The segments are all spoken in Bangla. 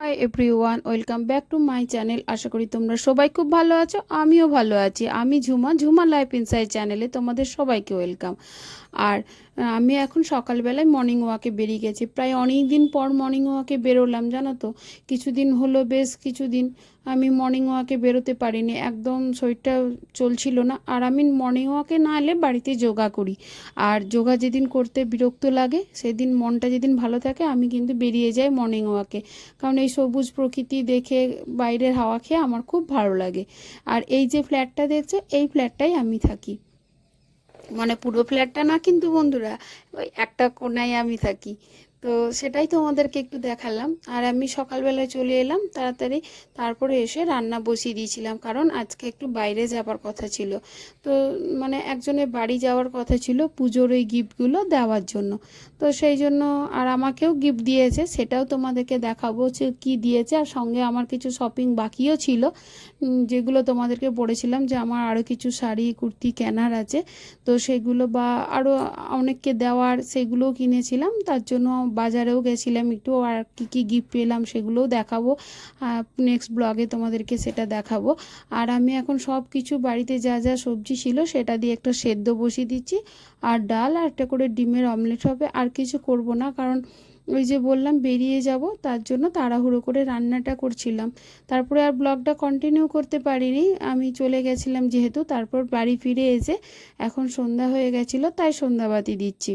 High everyone, welcome back to my channel. আশা করি তোমরা সবাই খুব ভালো আছো। আমিও ভালো আছি। আমি ঝুমা, ঝুমা লাইফ ইনসাইড চ্যানেলে তোমাদের সবাইকে ওয়েলকাম। আর আমি এখন সকালবেলায় মর্নিং ওয়াকে বেরিয়ে গেছি। প্রায় অনেক দিন পর মর্নিং ওয়াকে বেরোলাম, জানো তো। কিছুদিন হলো, বেশ কিছুদিন আমি মর্নিং ওয়াকে বেরোতে পারিনি, একদম শরীরটা চলছিল না। আর আমি মর্নিং ওয়াকে না এলে বাড়িতে যোগা করি। আর যোগা যেদিন করতে বিরক্ত লাগে, সেদিন মনটা যেদিন ভালো থাকে, আমি কিন্তু বেরিয়ে যাই মর্নিং ওয়াকে। কারণ এই সবুজ প্রকৃতি দেখে, বাইরের হাওয়া খেয়ে আমার খুব ভালো লাগে। আর এই যে ফ্ল্যাটটা দেখছো, এই ফ্ল্যাটটাই আমি থাকি। মানে পুরো ফ্ল্যাটটা না কিন্তু বন্ধুরা, ওই একটা কোণায় আমি থাকি। তো সেটাই তোমাদেরকে একটু দেখালাম। আর আমি সকালবেলায় চলে এলাম তাড়াতাড়ি। তারপরে এসে রান্না বসিয়ে দিয়েছিলাম, কারণ আজকে একটু বাইরে যাবার কথা ছিল। তো মানে একজনের বাড়ি যাওয়ার কথা ছিল পুজোর ওই গিফটগুলো দেওয়ার জন্য। তো সেই জন্য আর আমাকেও গিফট দিয়েছে, সেটাও তোমাদেরকে দেখাবো যে কী দিয়েছে। আর সঙ্গে আমার কিছু শপিং বাকিও ছিল, যেগুলো তোমাদেরকে বলেছিলাম যে আমার আরও কিছু শাড়ি কুর্তি কেনার আছে। তো সেগুলো বা আরও অনেককে দেওয়ার, সেগুলোও কিনেছিলাম। তার জন্য বাজারেও গেছিলাম একটু। আর কী কী গিফট পেলাম সেগুলোও দেখাবো। নেক্সট ব্লগে তোমাদেরকে সেটা দেখাবো। আর আমি এখন সব কিছু বাড়িতে যা যা সবজি ছিল সেটা দিয়ে একটা সেদ্ধ বসিয়ে দিচ্ছি। আর ডাল আর একটা করে ডিমের অমলেট হবে। আর কিছু করব না, কারণ ওই যে বললাম বেরিয়ে যাব, তার জন্য তাড়াহুড়ো করে রান্নাটা করছিলাম। তারপরে আর ব্লগটা কন্টিনিউ করতে পারিনি, আমি চলে গেছিলাম যেহেতু। তারপর বাড়ি ফিরে এসে এখন সন্ধ্যা হয়ে গেছিলো, তাই সন্ধ্যাবাতি দিচ্ছি।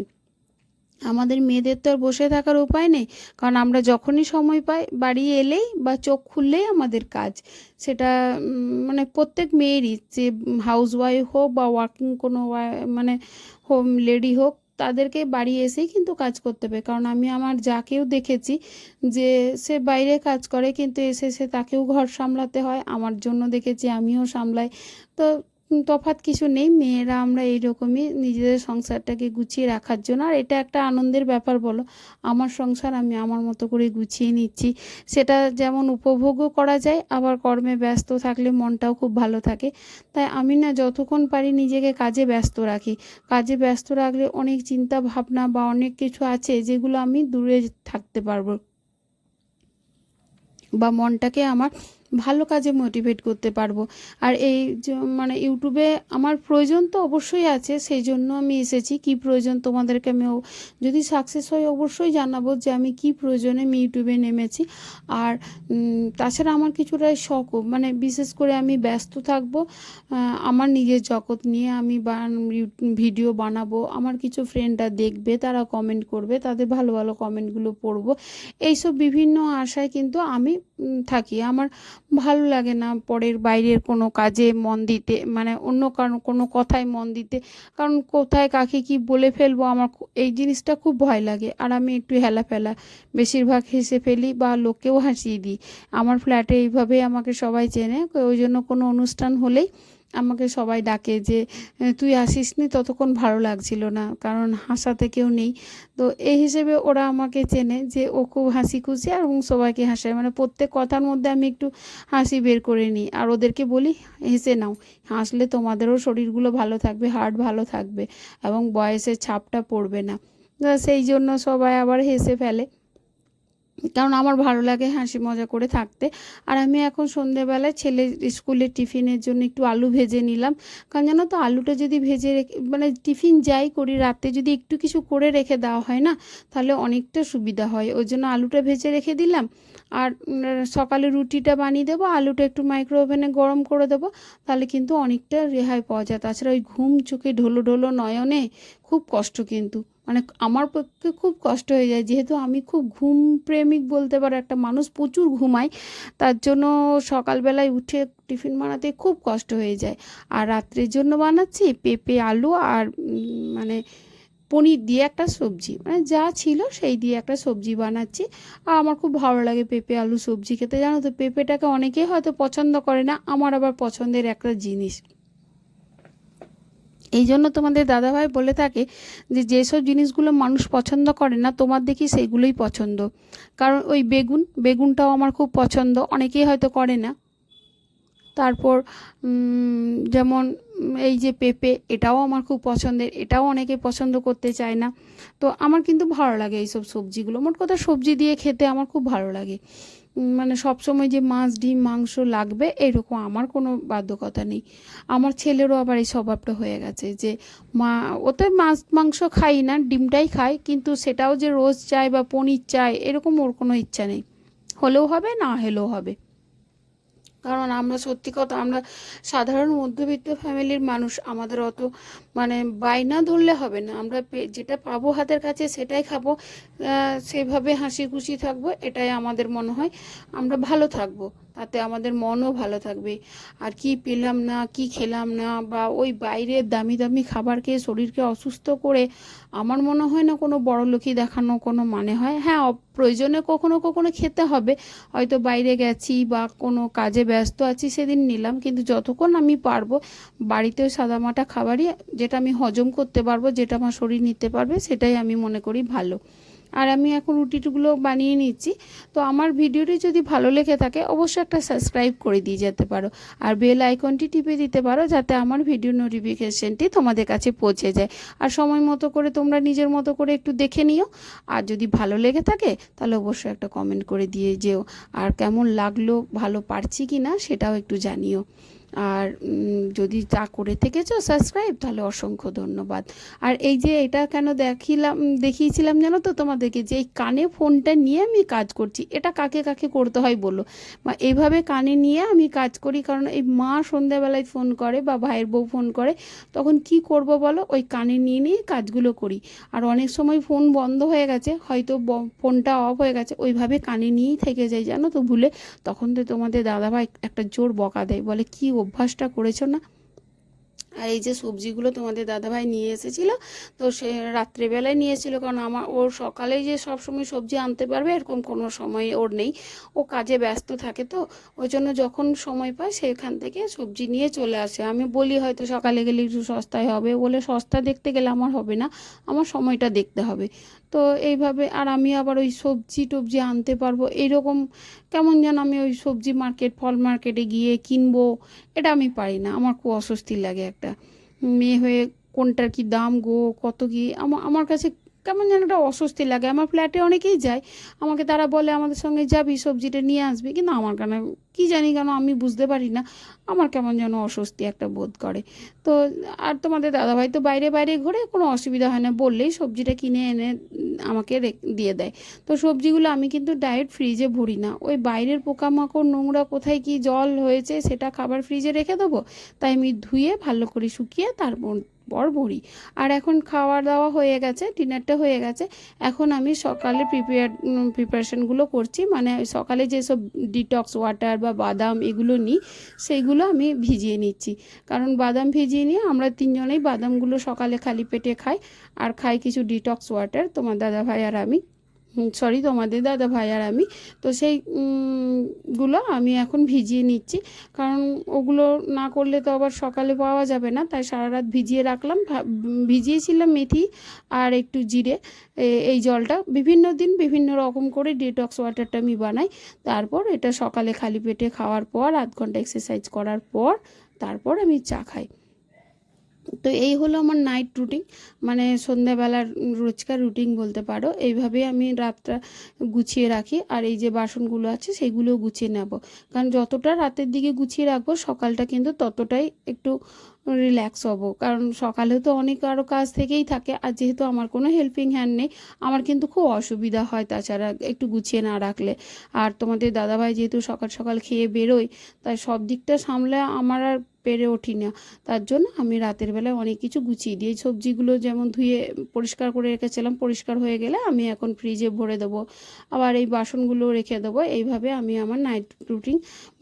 আমাদের মেয়েদের তো আর বসে থাকার উপায় নেই, কারণ আমরা যখনই সময় পাই, বাড়ি এলেই বা চোখ খুললেই আমাদের কাজ। সেটা মানে প্রত্যেক মেয়েরই, যে হাউসওয়াইফ হোক বা ওয়ার্কিং কোনো মানে হোম লেডি হোক, তাদেরকে বাড়ি এসেই কিন্তু কাজ করতে হবে। কারণ আমি আমার যাকেও দেখেছি যে সে বাইরে কাজ করে, কিন্তু এসে সে তাকেও ঘর সামলাতে হয়। আমার জন্য দেখেছি, আমিও সামলাই। তো তফাৎ কিছু নেই, মেয়েরা আমরা এইরকমই নিজেদের সংসারটাকে গুছিয়ে রাখার জন্য। আর এটা একটা আনন্দের ব্যাপার বলো, আমার সংসার আমি আমার মতো করে গুছিয়ে নিচ্ছি। সেটা যেমন উপভোগও করা যায়, আবার কর্মে ব্যস্ত থাকলে মনটাও খুব ভালো থাকে। তাই আমি না যতক্ষণ পারি নিজেকে কাজে ব্যস্ত রাখি। কাজে ব্যস্ত রাখলে অনেক চিন্তা ভাবনা বা অনেক কিছু আছে যেগুলো আমি দূরে থাকতে পারবো, বা মনটাকে আমার ভালো কাজে মোটিভেট করতে পারবো। আর এই মানে ইউটিউবে আমার প্রয়োজন তো অবশ্যই আছে, সেই জন্য আমি এসেছি। কি প্রয়োজন তোমাদেরকে আমি যদি সাকসেস হই অবশ্যই জানাবো যে আমি কি প্রয়োজনে আমি ইউটিউবে নেমেছি। আর তাছাড়া আমার কিছুটা শখও, মানে বিশেষ করে আমি ব্যস্ত থাকবো আমার নিজের জগৎ নিয়ে। আমি ভিডিও বানাবো, আমার কিছু ফ্রেন্ডরা দেখবে, তারা কমেন্ট করবে, তাদের ভালো ভালো কমেন্টগুলো পড়বো। এইসব বিভিন্ন আশায় কিন্তু আমি থাকি। আমার ভালো লাগে না পরের বাইরের কোনো কাজে মন দিতে, মানে অন্য কারণ কোনো কথায় মন দিতে। কারণ কোথায় কাকে কি বলে ফেলবো, আমার এই জিনিসটা খুব ভয় লাগে। আর আমি একটু হেলাফেলা, বেশিরভাগ হেসে ফেলি বা লোককেও হাসিয়ে দিই। আমার ফ্ল্যাটে এইভাবেই আমাকে সবাই চেনে। ওই জন্য কোনো অনুষ্ঠান হলেই আমাকে সবাই ডাকে যে তুই আসিসনি, ততক্ষণ ভালো লাগছিল না, কারণ হাসাতে কেউ নেই। তো এই হিসেবে ওরা আমাকে চেনে যে ও খুব হাসি খুশি আর এবং সবাইকে হাসায়। মানে প্রত্যেক কথার মধ্যে আমি একটু হাসি বের করে নিই। আর ওদেরকে বলি হেসে নাও, হাসলে তোমাদেরও শরীরগুলো ভালো থাকবে, হার্ট ভালো থাকবে এবং বয়সের ছাপটা পড়বে না। সেই জন্য সবাই আবার হেসে ফেলে, কারণ আমার ভালো লাগে হাসি মজা করে থাকতে। আর আমি এখন সন্ধেবেলায় ছেলের স্কুলের টিফিনের জন্য একটু আলু ভেজে নিলাম। কারণ জানো তো, আলুটা যদি ভেজে রেখে, মানে টিফিন যাই করি রাতে যদি একটু কিছু করে রেখে দেওয়া হয় না, তাহলে অনেকটা সুবিধা হয়। ওই জন্য আলুটা ভেজে রেখে দিলাম। আর সকালে রুটিটা বানিয়ে দেবো, আলুটা একটু মাইক্রো ওভেনে গরম করে দেবো, তাহলে কিন্তু অনেকটা রেহাই পাওয়া যায়। তাছাড়া ওই ঘুম চোখে ঢোলো ঢোলো নয়নে খুব কষ্ট, কিন্তু মানে আমার পক্ষে খুব কষ্ট হয়ে যায়, যেহেতু আমি খুব ঘুম প্রেমিক বলতে পারো একটা মানুষ, প্রচুর ঘুমাই। তার জন্য সকালবেলায় উঠে টিফিন বানাতে খুব কষ্ট হয়ে যায়। আর রাত্রের জন্য বানাচ্ছি পেঁপে আলু আর মানে পনির দিয়ে একটা সবজি, মানে যা ছিল সেই দিয়ে একটা সবজি বানাচ্ছি। আর আমার খুব ভালো লাগে পেঁপে আলু সবজি খেতে। জানো তো, পেঁপেটাকে অনেকেই হয়তো পছন্দ করে না, আমার আবার পছন্দের একটা জিনিস। এই জন্য তোমাদের দাদাভাই বলে থাকে যে যেসব জিনিসগুলো মানুষ পছন্দ করে না, তোমার দেখি সেইগুলোই পছন্দ। কারণ ওই বেগুনটাও আমার খুব পছন্দ, অনেকেই হয়তো করে না। তারপর যেমন এই যে পেঁপে, এটাও আমার খুব পছন্দের, এটাও অনেকে পছন্দ করতে চায় না। তো আমার কিন্তু ভালো লাগে এইসব সবজিগুলো। মোট কথা সবজি দিয়ে খেতে আমার খুব ভালো লাগে। মানে সবসময় যে মাছ ডিম মাংস লাগবে এরকম আমার কোনো বাধ্যকতা নেই। আমার ছেলেরও আবার এই স্বভাবটা হয়ে গেছে যে মা ও তো মাছ মাংস খাই না, ডিমটাই খায়, কিন্তু সেটাও যে রোজ চায় বা পনির চায় এরকম ওর কোনো ইচ্ছা নেই। হলেও হবে, না হলেও হবে। কারণ আমরা সত্যি কথা, আমরা সাধারণ মধ্যবিত্ত ফ্যামিলির মানুষ, আমাদের অত মানে বায়না ধরলে হবে না। আমরা যেটা পাবো হাতের কাছে সেটাই খাবো, সেভাবে হাসি খুশি থাকবো, এটাই আমাদের মনে হয় আমরা ভালো থাকবো, তাতে আমাদের মনও ভালো থাকবে। আর কি পেলাম না, কি খেলাম না, বা ওই বাইরের দামি দামি খাবার খেয়ে শরীরকে অসুস্থ করে আমার মনে হয় না কোনো বড়লোকি দেখানো কোনো মানে হয়। হ্যাঁ, প্রয়োজনে কখনো কখনো খেতে হবে, হয়তো বাইরে গেছি বা কোনো কাজে ব্যস্ত আছি সেদিন নিলাম, কিন্তু যতক্ষণ আমি পারবো বাড়িতেও সাদামাটা খাবারই, যেটা আমি হজম করতে পারবো, যেটা আমার শরীর নিতে পারবে, সেটাই আমি মনে করি ভালো। আর আমি এখন রুটিগুলো বানিয়ে নিচ্ছি। তো আমার ভিডিওটি যদি ভালো লেগে থাকে অবশ্যই একটা সাবস্ক্রাইব করে দিয়ে যেতে পারো, আর বেল আইকনটি টিপে দিতে পারো, যাতে আমার ভিডিও নোটিফিকেশনটি তোমাদের কাছে পৌঁছে যায়। আর সময় মতো করে তোমরা নিজের মতো করে একটু দেখে নিও। আর যদি ভালো লেগে থাকে তাহলে অবশ্যই একটা কমেন্ট করে দিয়ে যেও, আর কেমন লাগলো, ভালো পারছি কি না সেটাও একটু জানিও। আর যদি তা করে থেকেছো সাবস্ক্রাইব, তাহলে অসংখ্য ধন্যবাদ। আর এই যে এটা কেন দেখিয়েছিলাম জানো তো তোমাদেরকে, যে এই কানে ফোনটা নিয়ে আমি কাজ করছি, এটা কাকে কাকে করতে হয় বলো। বা এইভাবে কানে নিয়ে আমি কাজ করি, কারণ এই মা সন্ধ্যাবেলায় ফোন করে বা ভাইয়ের বউ ফোন করে, তখন কি করব বলো, ওই কানে নিয়ে নিয়ে কাজগুলো করি। আর অনেক সময় ফোন বন্ধ হয়ে গেছে, হয়তো ফোনটা অফ হয়ে গেছে, ওইভাবে কানে নিয়েই থেকে যায় জানো তো ভুলে। তখন তো তোমাদের দাদাভাই একটা জোর বকা দেয়, বলে কি অভ্যাসটা করেছো না। আর এই যে সবজিগুলো তোমাদের দাদাভাই নিয়ে এসেছিলো, তো সে রাত্রেবেলায় নিয়েছিল, কারণ ওর সকালে যে সব সময় সবজি আনতে পারবে এরকম কোনো সময় ওর নেই, ও কাজে ব্যস্ত থাকে, তো ওই জন্য যখন সময় পায় সেখান থেকে সবজি নিয়ে চলে আসে। আমি বলি হয়তো সকালে গেলে একটু সস্তায় হবে, বলে সস্তা দেখতে গেলে আমার হবে না, আমার সময়টা দেখতে হবে। তো এইভাবে, আর আমি আবার ওই সবজি টবজি আনতে পারবো এইরকম, কেমন যেন আমি ওই সবজি মার্কেট, ফল মার্কেটে গিয়ে কিনবো, এটা আমি পারি না, আমার খুব অস্বস্তি লাগে একটা মেয়ে হয়ে। কোনটার কি দাম গো, কত কি, আমার কাছে কেমন যেন একটা অস্বস্তি লাগে। আমার ফ্ল্যাটে অনেকেই যায়, আমাকে তারা বলে আমাদের সঙ্গে যাবি সবজিটা নিয়ে আসবি, কিন্তু আমার কেন কি জানি কেন আমি বুঝতে পারি না, আমার কেমন যেন অস্বস্তি একটা বোধ করে। তো আর তোমাদের দাদাভাই তো বাইরে বাইরে ঘোরে, কোনো অসুবিধা হয় না, বললেই সবজিটা কিনে এনে আমাকে দিয়ে দেয়। তো সবজিগুলো আমি কিন্তু ডাইরেক্ট ফ্রিজে ভরি না, ওই বাইরের পোকামাকড় নোংরা কোথায় কি জল হয়েছে সেটা খাবার ফ্রিজে রেখে দেবো, তাই আমি ধুয়ে ভালো করে শুকিয়ে তারপর ভরি। আর এখন খাওয়া দাওয়া হয়ে গেছে, ডিনারটা হয়ে গেছে, এখন আমি সকালে প্রিপারেশনগুলো করছি, মানে সকালে যেসব ডিটক্স ওয়াটার বা বাদাম এগুলো নিই সেইগুলো আমি ভিজিয়ে নিচ্ছি। কারণ বাদাম ভিজিয়ে নিয়ে আমরা তিনজনেই বাদামগুলো সকালে খালি পেটে খাই, আর খাই কিছু ডিটক্স ওয়াটার, তোমার দাদাভাই আর আমি, সরি তোমাদের দাদা ভাই আর আমি। তো সেই গুলো আমি এখন ভিজিয়ে নিচ্ছি, কারণ ওগুলো না করলে তো আবার সকালে পাওয়া যাবে না, তাই সারা রাত ভিজিয়ে রাখলাম। ভিজিয়েছিলাম মেথি আর একটু জিরে, এই জলটা বিভিন্ন দিন বিভিন্ন রকম করে ডিটক্স ওয়াটারটা আমি বানাই। তারপর এটা সকালে খালি পেটে খাওয়ার পর আধ ঘন্টা এক্সারসাইজ করার পর তারপর আমি চা খাই। তো এই হলো আমার নাইট রুটিন, মানে সন্ধ্যাবেলার রোজকার রুটিন বলতে পারো। এইভাবেই আমি রাতটা গুছিয়ে রাখি, আর এই যে বাসনগুলো আছে সেইগুলোও গুছিয়ে নেব, কারণ যতটা রাতের দিকে গুছিয়ে রাখবো সকালটা কিন্তু ততটাই একটু রিল্যাক্স হব, কারণ সকালে তো অনেক আরও কাজ থেকেই থাকে, আর যেহেতু আমার কোনো হেল্পিং হ্যান্ড নেই আমার কিন্তু খুব অসুবিধা হয় তাছাড়া একটু গুছিয়ে না রাখলে। আর তোমাদের দাদাভাই যেহেতু সকাল সকাল খেয়ে বেরোয়, তাই সব দিকটা সামলে আমার আর পেরে উঠি না, তার জন্য আমি রাতের বেলায় অনেক কিছু গুছিয়ে দিই। সবজিগুলো যেমন ধুয়ে পরিষ্কার করে রেখেছিলাম, পরিষ্কার হয়ে গেলে আমি এখন ফ্রিজে ভরে দেবো, আবার এই বাসনগুলো রেখে দেবো। এইভাবে আমি আমার নাইট রুটিন,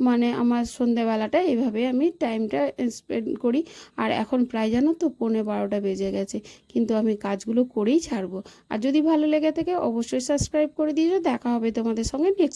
মানে আমার সন্ধ্যাবেলাটা এইভাবে আমি টাইমটা স্পেন্ড করি। আর এখন প্রায় জানো তো 11:30 বেজে গেছে, কিন্তু আমি কাজগুলো করেই ছাড়বো। আর যদি ভালো লেগে থাকে অবশ্যই সাবস্ক্রাইব করে দিও। দেখা হবে তোমাদের সঙ্গে নেক্সট